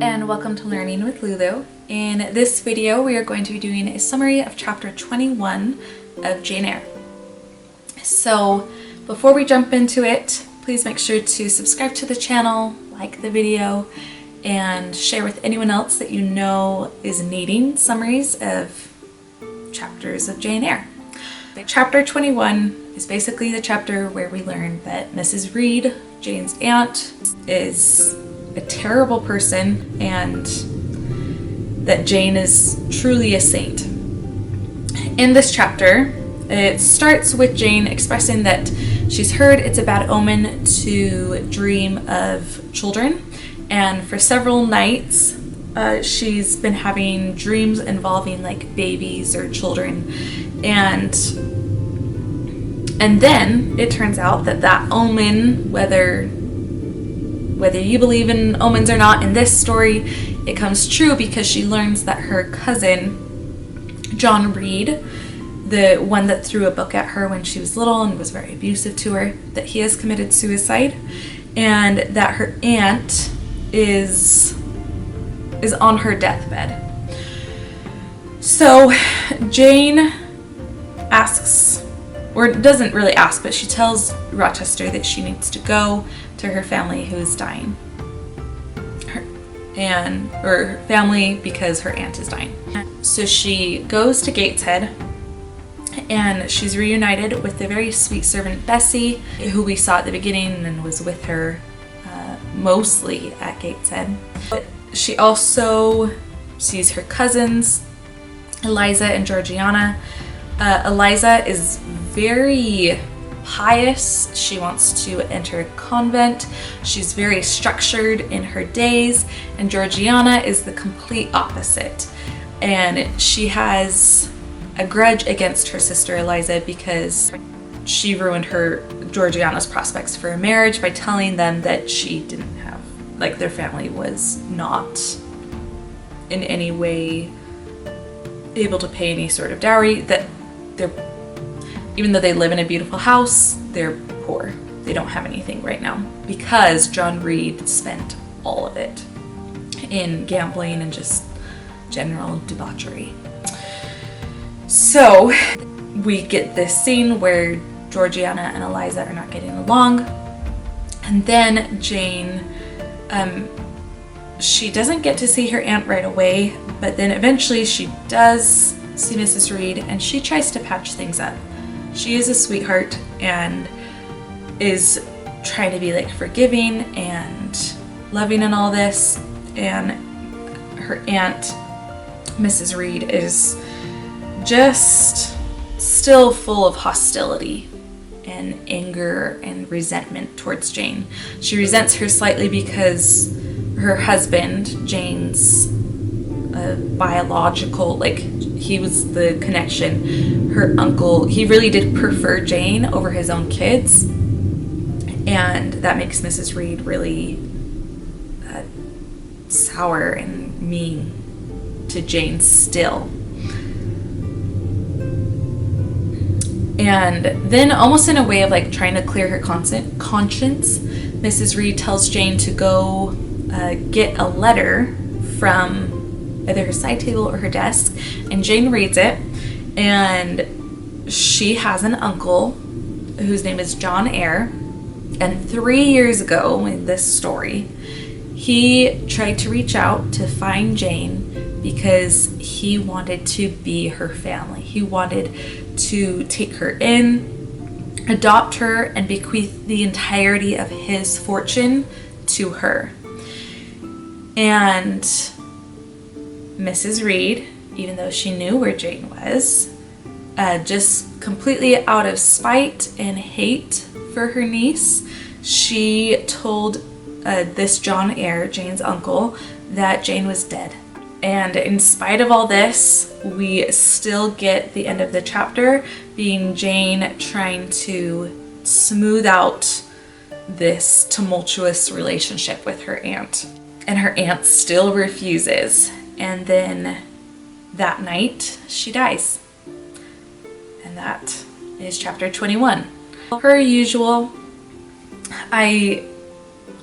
And welcome to Learning with Lulu. In this video we are going to be doing a summary of chapter 21 of Jane Eyre. So before we jump into it, please make sure to subscribe to the channel, like the video, and share with anyone else that you know is needing summaries of chapters of Jane Eyre. Chapter 21 is basically the chapter where we learn that Mrs. Reed, Jane's aunt, is a terrible person and that Jane is truly a saint. In this chapter, it starts with Jane expressing that she's heard it's a bad omen to dream of children, and for several nights she's been having dreams involving like babies or children, and then it turns out that omen, whether you believe in omens or not, in this story it comes true because she learns that her cousin John Reed, the one that threw a book at her when she was little and was very abusive to her, that he has committed suicide, and that her aunt is on her deathbed. So Jane asks, or doesn't really ask, but she tells Rochester that she needs to go to her family who is dying. Her family because her aunt is dying. So she goes to Gateshead and she's reunited with the very sweet servant Bessie, who we saw at the beginning and was with her mostly at Gateshead. But she also sees her cousins, Eliza and Georgiana. Eliza is very pious. She wants to enter a convent. She's very structured in her days, and Georgiana is the complete opposite. And she has a grudge against her sister Eliza because she ruined Georgiana's prospects for a marriage by telling them that she didn't have, like, their family was not in any way able to pay any sort of dowry, that even though they live in a beautiful house, they're poor. They don't have anything right now because John Reed spent all of it in gambling and just general debauchery. So we get this scene where Georgiana and Eliza are not getting along, and then Jane, she doesn't get to see her aunt right away, but then eventually she does see Mrs. Reed and she tries to patch things up. She is a sweetheart and is trying to be like forgiving and loving and all this, and her aunt, Mrs. Reed, is just still full of hostility and anger and resentment towards Jane. She resents her slightly because her husband, Jane's biological, like, he was the connection, her uncle, he really did prefer Jane over his own kids, and that makes Mrs. Reed really sour and mean to Jane still. And then, almost in a way of like trying to clear her conscience, Mrs. Reed tells Jane to go get a letter from either her side table or her desk, and Jane reads it, and she has an uncle whose name is John Eyre, and 3 years ago in this story he tried to reach out to find Jane because he wanted to be her family. He wanted to take her in, adopt her, and bequeath the entirety of his fortune to her. And Mrs. Reed, even though she knew where Jane was, just completely out of spite and hate for her niece, she told this John Eyre, Jane's uncle, that Jane was dead. And in spite of all this, we still get the end of the chapter being Jane trying to smooth out this tumultuous relationship with her aunt. And her aunt still refuses. And then that night, she dies. And that is chapter 21. Per usual, I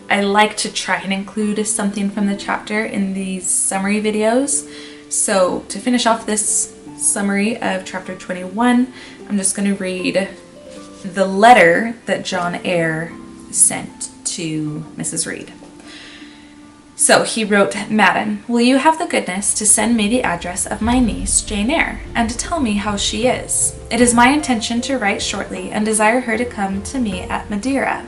I like to try and include something from the chapter in these summary videos. So to finish off this summary of chapter 21, I'm just going to read the letter that John Eyre sent to Mrs. Reed. So he wrote, "Madam, will you have the goodness to send me the address of my niece, Jane Eyre, and to tell me how she is? It is my intention to write shortly and desire her to come to me at Madeira.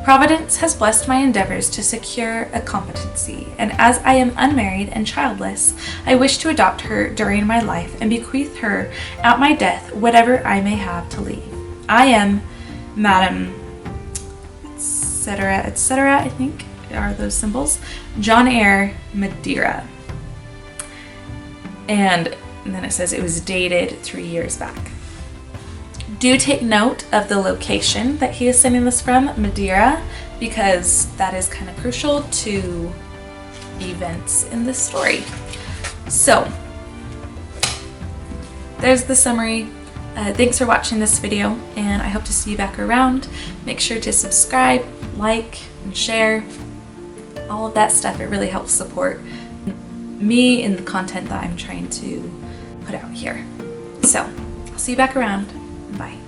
Providence has blessed my endeavors to secure a competency, and as I am unmarried and childless, I wish to adopt her during my life and bequeath her at my death whatever I may have to leave. I am, Madam, etc., etc., I think are those symbols, John Eyre, Madeira." And then it says it was dated 3 years back. Do take note of the location that he is sending this from, Madeira, because that is kind of crucial to events in this story. So, there's the summary. Thanks for watching this video, and I hope to see you back around. Make sure to subscribe, like, and share. All of that stuff, it really helps support me in the content that I'm trying to put out here. So, I'll see you back around. Bye.